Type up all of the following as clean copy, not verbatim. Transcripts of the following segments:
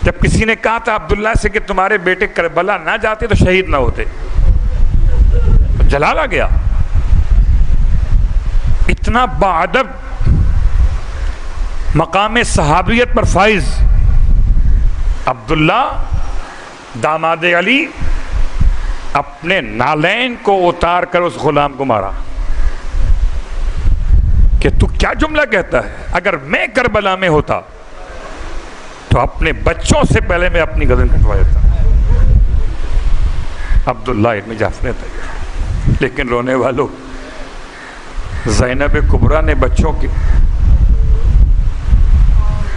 جب کسی نے کہا تھا عبداللہ سے کہ تمہارے بیٹے کربلا نہ جاتے تو شہید نہ ہوتے، جلال آ گیا. اتنا باادب مقام صحابیت پر فائز عبداللہ داماد علی اپنے نالین کو اتار کر اس غلام کو مارا کہ تو کیا جملہ کہتا ہے، اگر میں کربلا میں ہوتا تو اپنے بچوں سے پہلے میں اپنی گردن کٹوا دیتا. عبداللہ ابن جعفر تھا. لیکن رونے والوں، زینب کبریٰ نے بچوں کی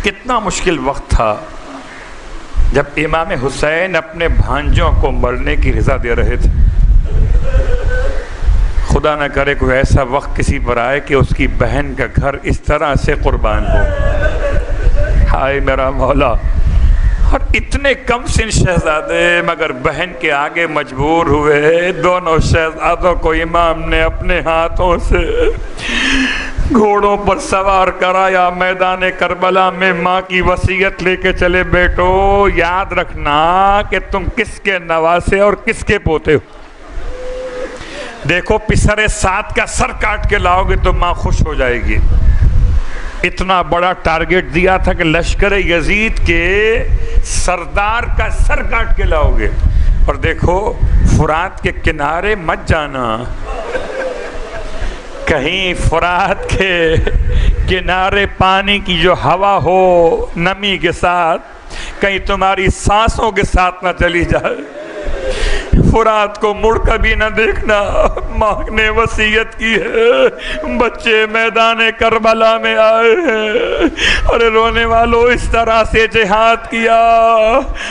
کتنا مشکل وقت تھا جب امام حسین اپنے بھانجوں کو مرنے کی رضا دے رہے تھے. خدا نہ کرے کوئی ایسا وقت کسی پر آئے کہ اس کی بہن کا گھر اس طرح سے قربان ہو. ہائے میرا مولا. اور اتنے کم سن شہزادے مگر بہن کے آگے مجبور ہوئے. دونوں شہزادوں کو امام نے اپنے ہاتھوں سے گھوڑوں پر سوار کرایا. میدان کربلا میں ماں کی وصیت لے کے چلے، بیٹو یاد رکھنا کہ تم کس کے نواسے اور کس کے پوتے ہو. دیکھو پسر سات کا سر کاٹ کے لاؤ گے تو ماں خوش ہو جائے گی. اتنا بڑا ٹارگٹ دیا تھا کہ لشکر یزید کے سردار کا سر کاٹ کے لاؤ گے. اور دیکھو فرات کے کنارے مت جانا، کہیں فرات کے کنارے پانی کی جو ہوا ہو نمی کے ساتھ کہیں تمہاری سانسوں کے ساتھ نہ چلی جائے. فرات کو مڑ کبھی نہ دیکھنا. ماں نے وصیت کی ہے، بچے میدان کربلا میں آئے ہیں. ارے رونے والوں، اس طرح سے جہاد کیا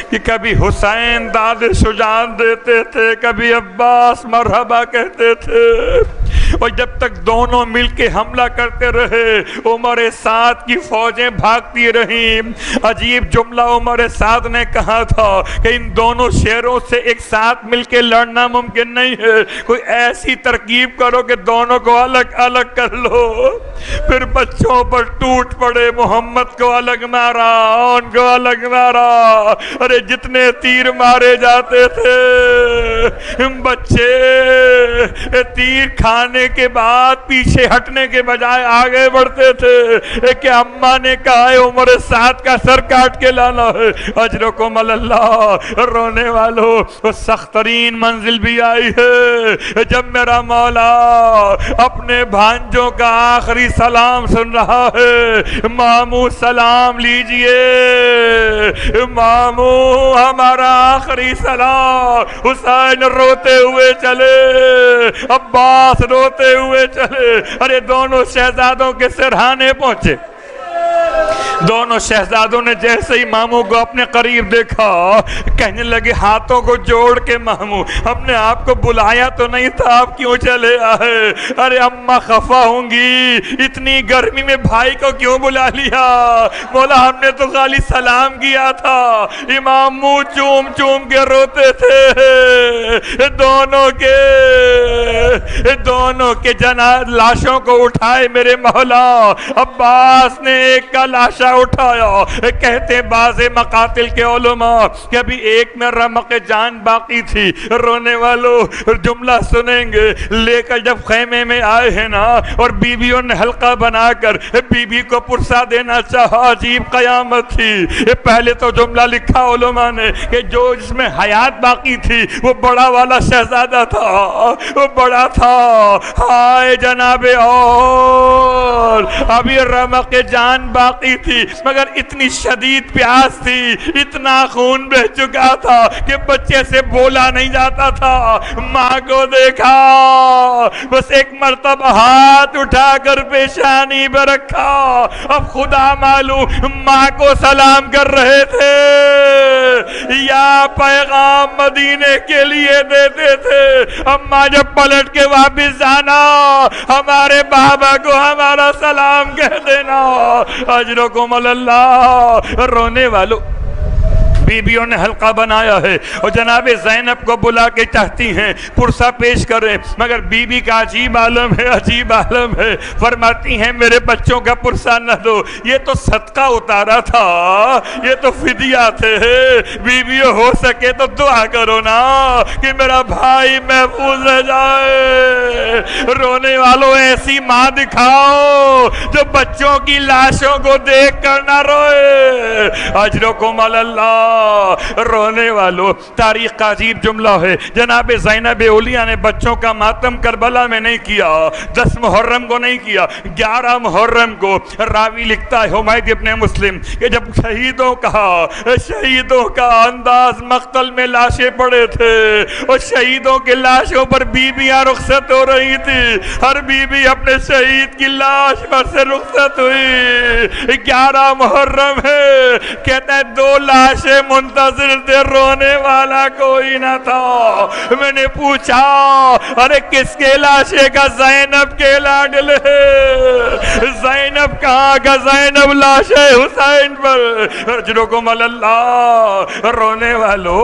کہ کبھی حسین داد شجاعت دیتے تھے، کبھی عباس مرحبا کہتے تھے. اور جب تک دونوں مل کے حملہ کرتے رہے عمر سعد کی فوجیں بھاگتی رہیں. عجیب جملہ عمر سعد نے کہا تھا کہ ان دونوں شیروں سے ایک ساتھ مل کے لڑنا ممکن نہیں ہے، کوئی ایسی ترکیب کرو کہ دونوں کو الگ الگ کر لو. پھر بچوں پر ٹوٹ پڑے، محمد کو الگ مارا، ان کو الگ مارا. ارے جتنے تیر مارے جاتے تھے بچے تیر کھانے کے بعد پیچھے ہٹنے کے بجائے آگے بڑھتے تھے کہ اماں نے کہا ہے عمر سعد کا سر کاٹ کے لانا ہے. اجرکم اللہ. رونے والوں، سخت ترین منزل بھی آئی ہے جب میرا مولا اپنے بھانجوں کا آخری سلام سن رہا ہے. ماموں سلام لیجئے، ماموں ہمارا آخری سلام. حسین روتے ہوئے چلے، عباس روتے ہوئے چلے. ارے دونوں شہزادوں کے سرہانے پہنچے. دونوں شہزادوں نے جیسے ہی ماموں کو اپنے قریب دیکھا کہنے لگے ہاتھوں کو جوڑ کے، ماموں ہم نے آپ کو بلایا تو نہیں تھا، آپ کیوں چلے آئے؟ ارے اماں خفا ہوں گی، اتنی گرمی میں بھائی کو کیوں بلا لیا؟ بولا ہم نے تو خالی سلام کیا تھا. امام منہ چوم چوم کے روتے تھے. دونوں کے لاشوں کو اٹھائے میرے مولا. عباس نے ایک کا لاشا اٹھایا. کہتے ہیں بعض مقاتل کے علماء کہ ابھی ایک میں رمق جان باقی تھی. رونے والوں جملہ سنیں گے. لے کر جب خیمے میں آئے ہیں نا اور بیویوں نے حلقہ بنا کر بیوی کو پرسا دینا چاہا، عجیب قیامت تھی. پہلے تو جملہ لکھا علماء نے کہ جو جس میں حیات باقی تھی وہ بڑا والا شہزادہ تھا، وہ بڑا تھا. ہائے جناب، اور ابھی رمق جان باقی تھی مگر اتنی شدید پیاس تھی، اتنا خون بہ چکا تھا کہ بچے سے بولا نہیں جاتا تھا. ماں کو دیکھا، بس ایک مرتبہ ہاتھ اٹھا کر پیشانی پہ رکھا. اب خدا معلوم ماں کو سلام کر رہے تھے یا پیغام مدینے کے لیے دیتے تھے. اماں جب پلٹ کے واپس جانا، ہمارے بابا کو ہمارا سلام کہہ دینا. اجرکم اللہ. رونے والوں، بیویوں نے حلقہ بنایا ہے اور جناب زینب کو بلا کے چاہتی ہیں پرسہ پیش کریں، مگر بیوی کا عجیب عالم ہے، عجیب عالم ہے، فرماتی ہیں میرے بچوں کا پرسہ نہ دو، یہ تو صدقہ اتارا تھا، یہ تو فدیہ تھے، بیویوں ہو سکے تو دعا کرو نا کہ میرا بھائی محفوظ رہ جائے۔ رونے والوں ایسی ماں دکھاؤ جو بچوں کی لاشوں کو دیکھ کر نہ روئے۔ اجرکم علی اللہ۔ رونے والوں، تاریخ کا عجیب جملہ ہے، جناب زینب اولیاء نے بچوں کا ماتم کربلا میں نہیں کیا، 10 محرم کو نہیں کیا، 11 محرم کو۔ راوی لکھتا ہے حمید ابن مسلم کہ جب شہیدوں کا انداز مقتل میں لاشیں پڑے تھے اور شہیدوں کے لاشوں پر بیویاں رخصت ہو رہی تھی، ہر بیوی اپنے شہید کی لاش پر سے رخصت ہوئی۔ 11 محرم ہے، کہتا ہے 2 لاشیں منتظر تھے، رونے والا کوئی نہ تھا۔ میں نے پوچھا ارے کس کے لاشیں کا؟ زینب کے لاڈلے۔ زینب کہاں کا؟ زینب لاش ہے حسین پر۔ اجرکم علی اللہ۔ رونے والو،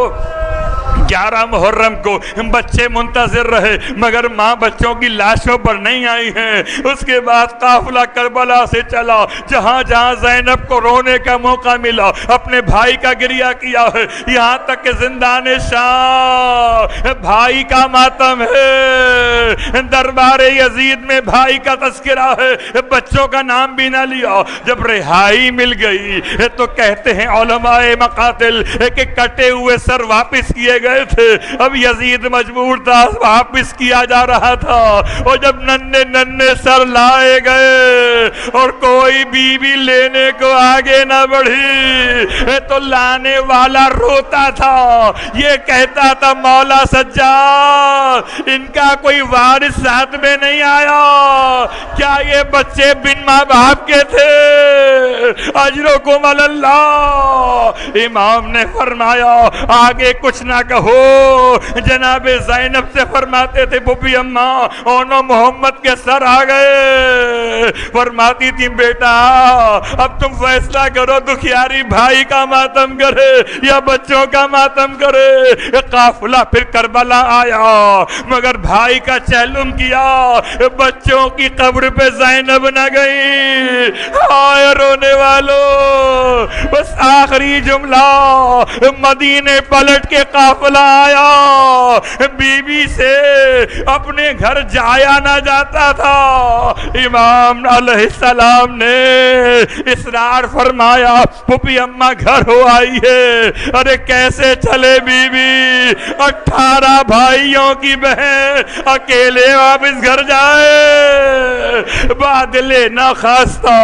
11 محرم کو بچے منتظر رہے مگر ماں بچوں کی لاشوں پر نہیں آئی ہیں۔ اس کے بعد قافلہ کربلا سے چلا، جہاں جہاں زینب کو رونے کا موقع ملا اپنے بھائی کا گریہ کیا ہے، یہاں تک کہ زندان شام بھائی کا ماتم ہے، دربار یزید میں بھائی کا تذکرہ ہے، بچوں کا نام بھی نہ لیا۔ جب رہائی مل گئی تو کہتے ہیں علماء مقاتل کہ کٹے ہوئے سر واپس کیے گئے تھے، اب یزید مجبور تھا، واپس کیا جا رہا تھا، اور جب ننھے سر لائے گئے اور کوئی بیوی لینے کو آگے نہ بڑھی تو لانے والا روتا تھا، یہ کہتا تھا مولا سجاد ان کا کوئی وارث ساتھ میں نہیں آیا، کیا یہ بچے بن ماں باپ کے تھے؟ اجرکم علی اللہ۔ امام نے فرمایا آگے کچھ نہ کہو، جناب زینب سے فرماتے تھے بوبی اماں اونو محمد کے سر آ گئے، فرماتی تھی بیٹا اب تم فیصلہ کرو دکھیاری بھائی کا ماتم کرے یا بچوں کا ماتم کرے۔ قافلہ پھر کربلا آیا مگر بھائی کا چیلم کیا، بچوں کی قبر پہ زینب نہ گئی۔ ہائے رونے والو، بس آخری جملہ، مدینے پلٹ کے قافلہ آیا، بی بی سے اپنے گھر جایا نہ جاتا تھا، امام علیہ السلام نے اصرار فرمایا پھوپھی اماں گھر ہو آئی ہے۔ ارے کیسے چلے بی بی، 18 بھائیوں کی بہن اکیلے واپس گھر جائے، بادلے نہ خواستہ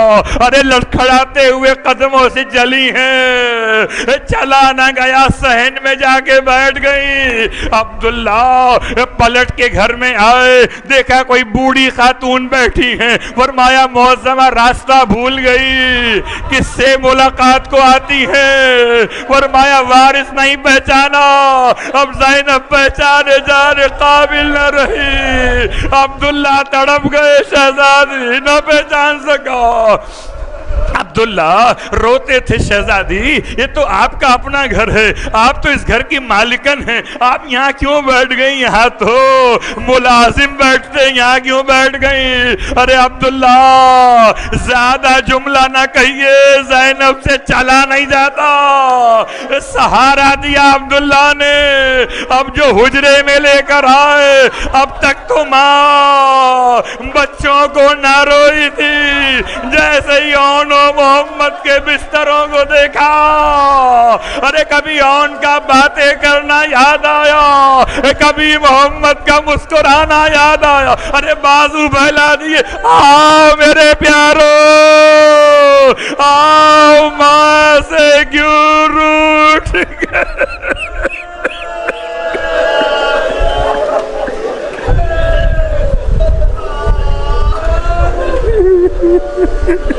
ارے لڑکھڑاتے ہوئے قدموں سے چلی ہیں، چلا نہ گیا، صحن میں جا کے بیٹھ گئی۔ عبداللہ پلٹ کے گھر میں آئے، دیکھا کوئی بوڑھی خاتون بیٹھی ہیں، فرمایا معظمہ راستہ بھول گئی، کس سے ملاقات کو آتی ہے؟ فرمایا وارث نہیں پہچانا، اب زینب پہچانے جانے قابل نہ رہی، عبداللہ تڑپ گئے، شہزادی نہ پہچان سکا۔ عبداللہ روتے تھے شہزادی یہ تو آپ کا اپنا گھر ہے، آپ تو اس گھر کی مالکن ہیں، آپ یہاں کیوں بیٹھ گئی؟ یہاں تو ملازم بیٹھتے، یہاں کیوں بیٹھ گئی؟ ارے عبداللہ زیادہ جملہ نہ کہیے، زینب سے چلا نہیں جاتا، سہارا دیا عبداللہ نے۔ اب جو حجرے میں لے کر آئے، اب تک تو ماں بچوں کو نہ روئی تھی، جیسے ہی اونو محمد کے بستروں کو دیکھا، ارے کبھی اون کا باتیں کرنا یاد آیا، کبھی محمد کا مسکرانا یاد آیا، ارے بازو پھیلا دیے، آؤ میرے پیارو، آؤ ماں سے کیوں روٹھ گئے؟